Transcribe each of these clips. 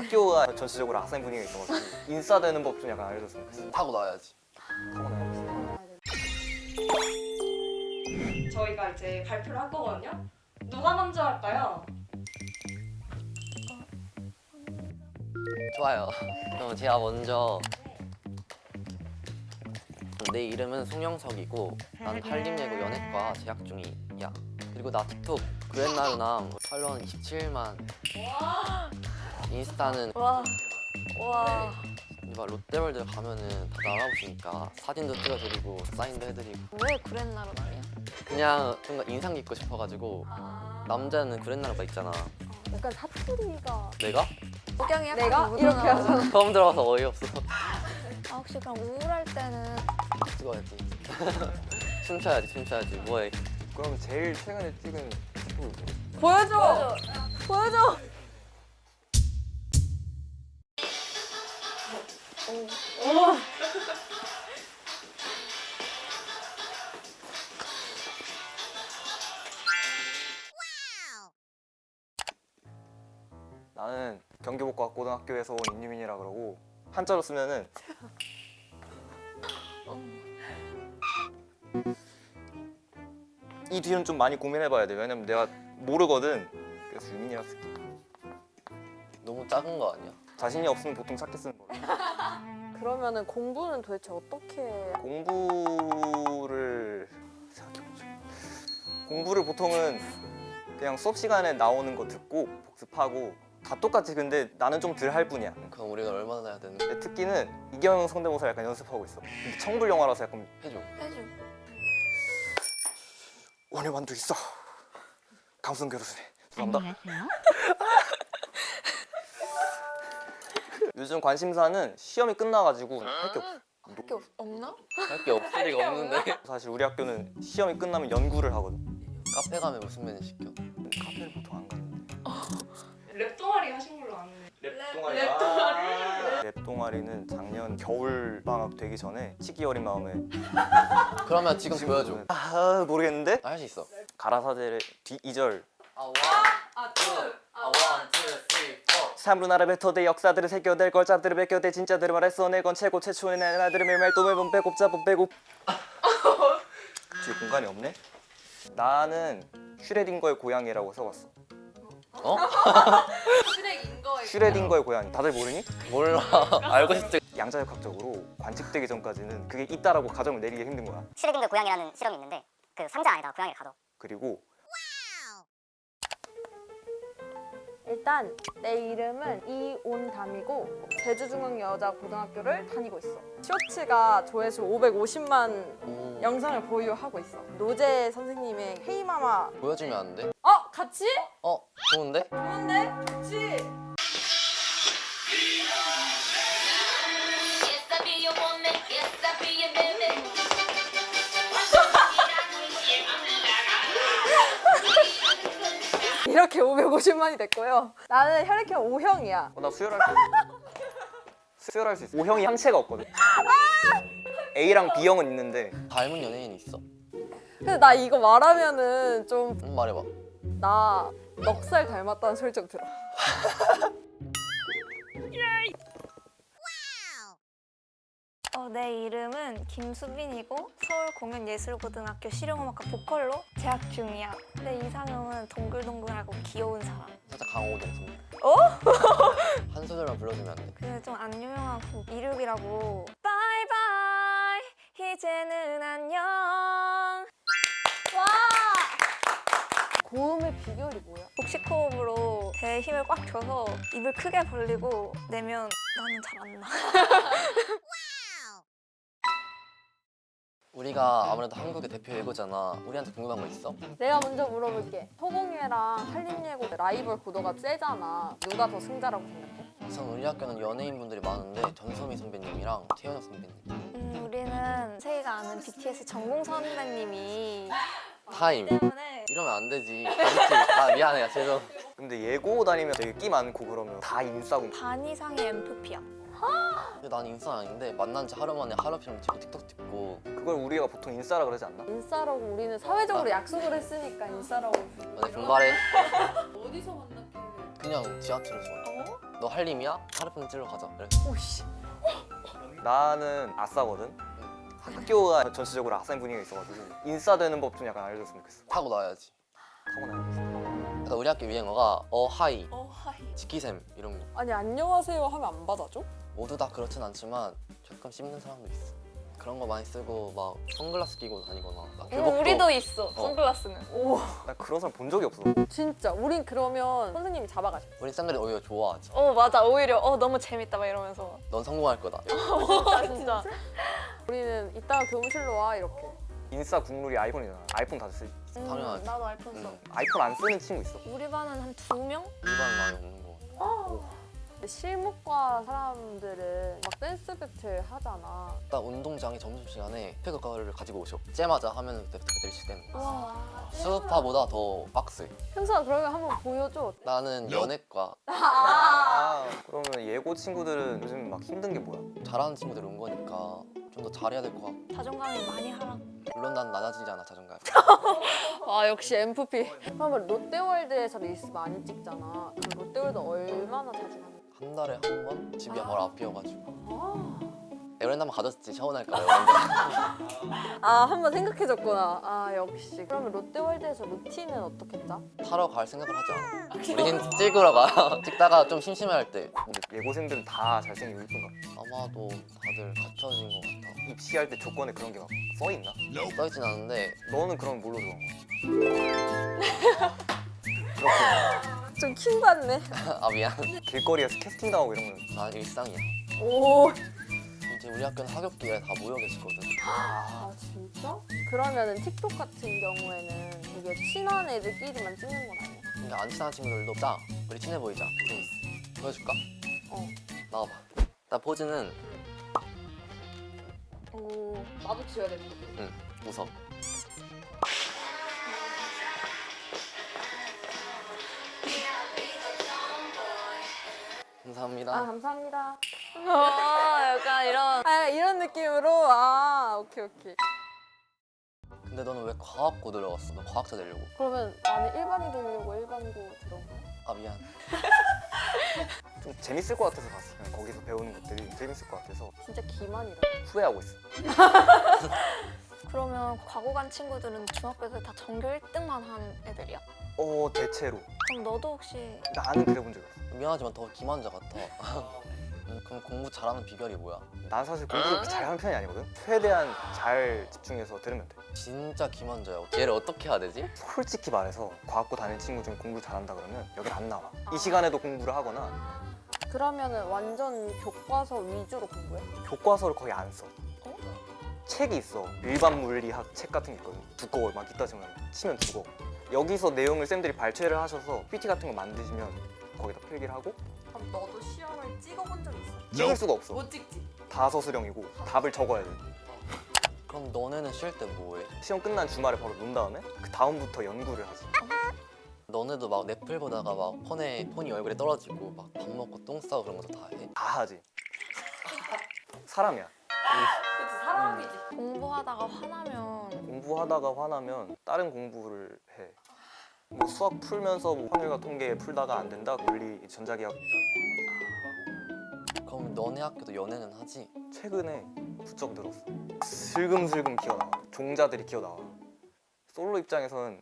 학교가 전체적으로 학생 분위기가 있어가지고 인싸되는 법 좀 약간 알려줬으면 좋겠어. 타고 나야지. 타고나야겠어. 저희가 이제 발표를 할 거거든요. 누가 먼저 할까요? 좋아요. 그럼 제가 먼저. 내 이름은 송영석이고 나는 한림예고 연예과 재학 중이야. 그리고 나 틱톡 그랜나루남 팔로워는 27만. 인스타는 와. 막 롯데월드 가면은 다들 알아보시니까 사진도 찍어드리고 사인도 해드리고. 왜 구렛나루남이야? 그냥 뭔가 인상 깊고 싶어가지고. 남자는 그랜나루가 있잖아. 약간 사투리가 내가? 석영이 약간 내가? 묻어나와서. 이렇게 하잖아. 처음 들어가서 어이없어. 아, 혹시 그럼 우울할 때는 찍어야지. 춤춰야지. 뭐해? 그럼 제일 최근에 찍은 틱톡을 보여줘. 보여줘. 나는 경기복과고등학교에서 온 임유민이라 그러고 한자로 쓰면은 이 뒤는 좀 많이 고민해봐야 돼. 왜냐면 내가 모르거든. 그래서 유민이라 쓸게. 너무 작은 거 아니야? 자신이 없으면 보통 작게 쓰는 거야. 그러면은 공부는 도대체 어떻게 해? 공부를 생각해보죠. 공부를 보통은 그냥 수업 시간에 나오는 거 듣고 복습하고 다 똑같이. 근데 나는 좀 덜 할 뿐이야. 그럼 우리가 얼마나 해야 되는데? 내 특기는 이경영 성대모사 약간 연습하고 있어. 근데 청불 영화라서 약간 해줘. 오늘 만두 있어. 감성 교류소에. 죄송합니다. 요즘 관심사는 시험이 끝나가지고 할 게 없어. 학교 없나? 할 게 없을 리가 없는데. 사실 우리 학교는 시험이 끝나면 연구를 하거든. 카페 가면 무슨 메뉴 시켜? 카페를 보통 안 가는데. 랩 동아리 하신 걸로 아는데. 랩 동아리. 랩 동아리는 작년 겨울 방학 되기 전에 치기 어린 마음에. 그러면 지금 보여줘. 아 모르겠는데. 할 수 있어. 가라사대의 뒤 2절. 원, 투, 쓰리, 포. 사물나라 뱉어대 역사들을 새겨댈 걸잡들을 베껴대 진짜들을 말했어 내건 최고 최초의 내 나들을 매일매일 또 매번 배곱 잡은 배곱. 뒤에 공간이 없네. 나는 슈레딩거의 고양이라고 써봤어. 어? 슈레딩거의 고양이 다들 모르니? 몰라. 알고 싶지. 양자역학적으로 관측되기 전까지는 그게 있다라고 가정을 내리기 힘든 거야. 슈레딩거 고양이라는 실험이 있는데 그 상자 안에다가 고양이를 가둬. 그리고 일단 내 이름은 이온담이고 제주중앙여자고등학교를 다니고 있어. 쇼츠가 조회수 550만 영상을 보유하고 있어. 노재 선생님의 헤이마마. 보여주면 안 돼? 같이? 좋은데? 좋은데? 같이. 이렇게 550만이 됐고요. 나는 혈액형 O형이야. 나 수혈할 수 있어. 수혈할 수 있어. O형이 항체가 없거든. A랑 B형은 있는데 닮은 연예인 있어? 근데 나 이거 말하면은 좀 말해봐. 나 넉살 닮았다는 소리 좀 들어. 내 이름은 김수빈이고 서울공연예술고등학교 실용음악과 보컬로 재학 중이야. 내 이상형은 동글동글하고 귀여운 사람. 살짝 강호동 선배. 한 소절만 불러주면 안 돼? 근데 좀 안 유명하고 이륙이라고. 바이바이 이제는 안녕. 고음의 비결이 뭐야? 복식호흡으로 배에 힘을 꽉 줘서 입을 크게 벌리고 내면 나는 잘 안 나. 우리가 아무래도 한국의 대표 예고잖아. 우리한테 궁금한 거 있어? 내가 먼저 물어볼게. 토공예랑 한림예고 라이벌 구도가 세잖아. 누가 더 승자라고 생각해? 우선 우리 학교는 연예인분들이 많은데 전소미 선배님이랑 태연혁 선배님. 우리는 세이가 아는 BTS 전공 선배님이 타임. 때문에 이러면 안 되지. 가르치. 미안해. 죄송. 근데 예고 다니면 되게 끼 많고 그러면 다 인싸고. 반 이상의 MFP야. 근데 난 인싸 아닌데 만난 지 하루 만에 하루 필름 찍고 틱톡 찍고. 그걸 우리가 보통 인싸라 그러지 않나? 인싸라고 우리는 사회적으로 약속을 했으니까 인싸라고. 너네 분발해. 어디서 만났길래? 그냥 지하철에서. 너 한림이야? 하르픈 찔러 가자. 그래. 오씨. 나는 아싸거든. 학교가 전체적으로 아싸인 분위기가 있어가지고 인싸 되는 법 좀 약간 알려줬으면 좋겠어. 타고 나야지. 타고나야겠어. 그러니까 우리 학교 유행어가 하이, 하이. 지키셈 이런 거. 아니 안녕하세요 하면 안 받아줘? 모두 다 그렇진 않지만 가끔 씹는 사람도 있어. 그런 거 많이 쓰고 막 선글라스 끼고 다니거나. 나 교복도 우리도 있어. 선글라스는. 오 나 그런 사람 본 적이 없어. 진짜. 우린 그러면 선생님이 잡아가셔. 우리 쌤들이 오히려 좋아하지. 맞아. 오히려 너무 재밌다 막 이러면서. 넌 성공할 거다. 진짜. 우리는 이따가 교무실로 와 이렇게. 인싸 국룰이 아이폰이잖아. 아이폰 다들 쓰지. 당연하지. 나도 아이폰 써. 아이폰 안 쓰는 친구 있어. 우리 반은 한 2명? 일반 많이 없는 거 같아. 근데 실무과 사람들은 막 댄스 배틀 하잖아. 딱 운동장에 점심시간에 태극가를 가지고 오셔. 째마자 하면 그때부터 배틀씩 되는 거야. 와. 수우파보다 더 빡세. 현수야 그러면 한번 보여줘. 나는 연애과. 그러면 예고 친구들은 요즘 막 힘든 게 뭐야? 잘하는 친구들이 온 거니까 좀 더 잘해야 될 것 같고. 자존감이 많이 하락. 물론 난 낮아지지 않아 자존감. 아 역시 MFP. 그러면 롯데월드에서도 리스 많이 찍잖아. 그럼 롯데월드 얼마나 자주 가는 한 달에 한 번? 집이 바로 앞이어가지고. 거야? 에브랜드 한번 가졌지 서운할까요? 아 한번 생각해줬구나. 아 역시. 그러면 롯데월드에서 루틴은 어떻게 짜? 타러 갈 생각을 하지 않아. 우린 찍으러 가. 찍다가 좀 심심할 때. 근데 예고생들은 다 잘생기고 이쁜가? 아마도 다들 갖춰진 것 같아. 입시할 때 조건에 그런 게 막 써 있나? 써있진 않은데 너는 그럼 뭘로 좋아한 거야? 그렇게 좀 킹받네. 아 미안. 길거리에서 캐스팅 당하고 이런 건 난 일상이야. 오. 이제 우리 학교는 하굣길에 다 모여 계시거든. 아 진짜? 그러면은 틱톡 같은 경우에는 되게 친한 애들끼리만 찍는 건 아니야? 근데 안 친한 친구들도 짜. 우리 친해 보이자. 재밌어. 보여줄까? 어. 나와봐. 나 포즈는 오. 나도 지어야 되는 거지. 응 웃어. 감사합니다. 아 감사합니다. 약간 이런. 아 이런 느낌으로 아 오케이. 근데 너는 왜 과학고 들어갔어? 너 과학자 되려고. 그러면 나는 일반이 되려고 일반고 들어온 거야? 아 미안. 좀 재밌을 것 같아서 갔어. 그냥 거기서 배우는 것들이 재밌을 것 같아서 진짜 기만이다. 후회하고 있어. 그러면 과고 간 친구들은 중학교 때 다 전교 1등만 한 애들이야? 대체로 그럼 너도 혹시 나는 그래 본 적이 없어. 미안하지만 더 기만자 같아. 그럼 공부 잘하는 비결이 뭐야? 난 사실 공부를 그렇게 잘하는 편이 아니거든. 최대한 잘 집중해서 들으면 돼. 진짜 기만자야. 얘를 어떻게 해야 되지? 솔직히 말해서 과학고 다니는 친구 중에 공부를 잘한다 그러면 여기 안 나와. 이 시간에도 공부를 하거나 그러면은 완전 교과서 위주로 공부해? 교과서를 거의 안 써. 책이 있어. 일반 물리학 책 같은 게 있거든. 두꺼워. 막 이따 치면 죽어. 여기서 내용을 쌤들이 발췌를 하셔서 PT 같은 거 만드시면 거기다 필기를 하고 그럼 너도 시험을 찍어본 적 있어? 찍을 수가 없어. 못 찍지? 다 서술형이고 답을 적어야 돼. 그럼 너네는 쉴 때 뭐해? 시험 끝난 주말에 바로 논 다음에 그 다음부터 연구를 하지. 너네도 막 넷플 보다가 막 폰이 얼굴에 떨어지고 막 밥 먹고 똥 싸고 그런 것도 다 해? 다 하지. 사람이야. 그치 사람이지. 공부하다가 화나면 공부하다가 화나면 다른 공부를 해. 뭐 수학 풀면서 뭐 확률과 통계 풀다가 안 된다. 물리, 전자기학. 그럼 너네 학교도 연애는 하지? 최근에 부쩍 늘었어. 슬금슬금 기어나와. 종자들이 기어나와. 솔로 입장에서는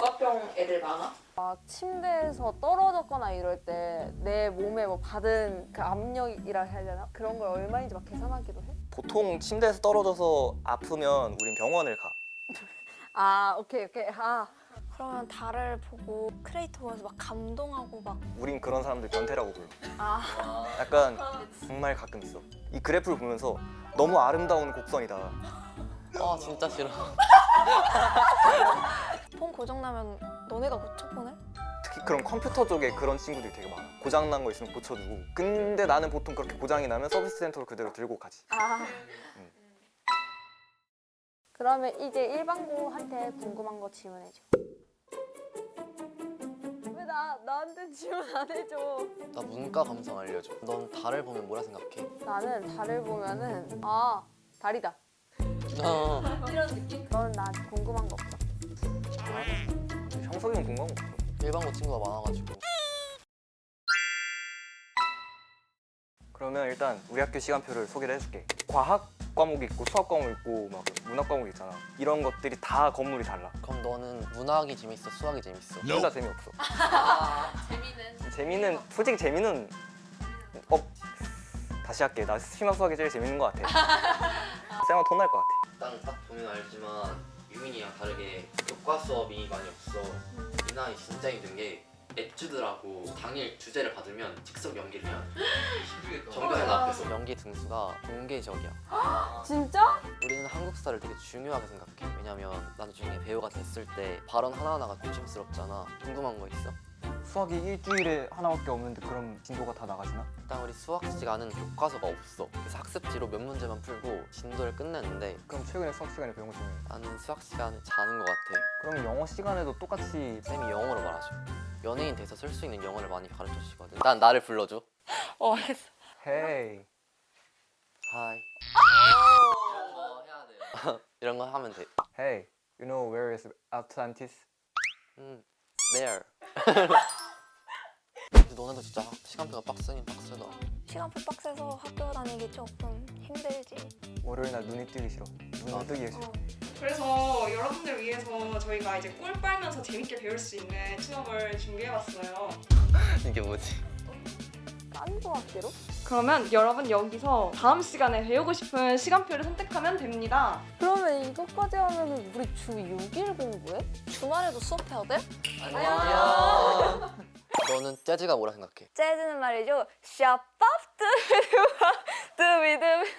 과병 애들 많아? 막 침대에서 떨어졌거나 이럴 때 내 몸에 뭐 받은 그 압력이라 해야 되나? 그런 걸 얼마인지 막 계산하기도 해? 보통 침대에서 떨어져서 아프면 우린 병원을 가. 아 오케이. 아 그러면 달을 보고 크레이터 보면서 막 감동하고 막 우린 그런 사람들 변태라고 불러. 아. 약간 정말 가끔 있어. 이 그래프를 보면서 너무 아름다운 곡선이다. 아 진짜 싫어. 폰 고장나면 너네가 고쳐보네? 특히 그런 컴퓨터 쪽에 그런 친구들이 되게 많아. 고장난 거 있으면 고쳐주고. 근데 나는 보통 그렇게 고장이 나면 서비스 센터로 그대로 들고 가지. 아. 그러면 이제 일반고한테 궁금한 거 질문해줘. 왜 나한테 질문 안 해줘? 나 문과 감성 알려줘. 넌 달을 보면 뭐라 생각해? 나는 달을 보면은 아 달이다. 이런 느낌? 넌 나한테 궁금한 거 없어? 형석이는 궁금한 거 없어. 일반고 친구가 많아가지고 그러면 일단 우리 학교 시간표를 소개를 해줄게. 과학 과목이 있고 수학 과목이 있고 막 문학 과목이 있잖아. 이런 것들이 다 건물이 달라. 그럼 너는 문학이 재밌어? 수학이 재밌어? 둘 다 재미없어. 재미는 솔직히 재미는 다시 할게. 나 심화 수학이 제일 재밌는 것 같아. 쌤은 돈 날 것 같아. 일단 딱 보면 알지만 유민이랑 다르게 교과 수업이 많이 없어. 이날이 진짜 힘든 게 에튜드라고 당일 주제를 받으면 즉석 연기를 해야 돼. 전교생 앞에서 연기 등수가 공개적이야. 진짜? 우리는 한국사를 되게 중요하게 생각해. 왜냐면 나중에 배우가 됐을 때 발언 하나하나가 조심스럽잖아. 궁금한 거 있어? 수학이 일주일에 하나밖에 없는데 그럼 진도가 다 나가지나? 일단 우리 수학 시간은 교과서가 없어. 그래서 학습지로 몇 문제만 풀고 진도를 끝내는데 그럼 최근에 수학 시간에 배운 것 중에 나는 수학 시간에 자는 것 같아. 그럼 영어 시간에도 똑같이 쌤이 영어로 말하죠. 연예인 돼서 쓸 수 있는 영어를 많이 가르쳐 주시거든. 난 나를 불러줘. 알겠어. 헤이 하이. 이런 거 해야 돼. 이런 거 하면 돼. 헤이 you know where is Atlantis? There. 근데 너네도 진짜 시간표가 빡세긴 빡세다. 시간표 빡세서 학교 다니기 조금 힘들지. 월요일 날 눈이 뜨기 싫어. 눈이 뜨기 싫어. 그래서 여러분들 위해서 저희가 이제 꿀 빨면서 재밌게 배울 수 있는 수업을 준비해봤어요. 이게 뭐지? 딴 거 같기로? 그러면 여러분 여기서 다음 시간에 배우고 싶은 시간표를 선택하면 됩니다. 그러면 이것까지 하면은 우리 주 6일 공부해? 주말에도 수업해야 돼? 안녕. 너는 재즈가 뭐라 생각해? 재즈는 말이죠. 샤밥 뚜비두바 뚜비두비.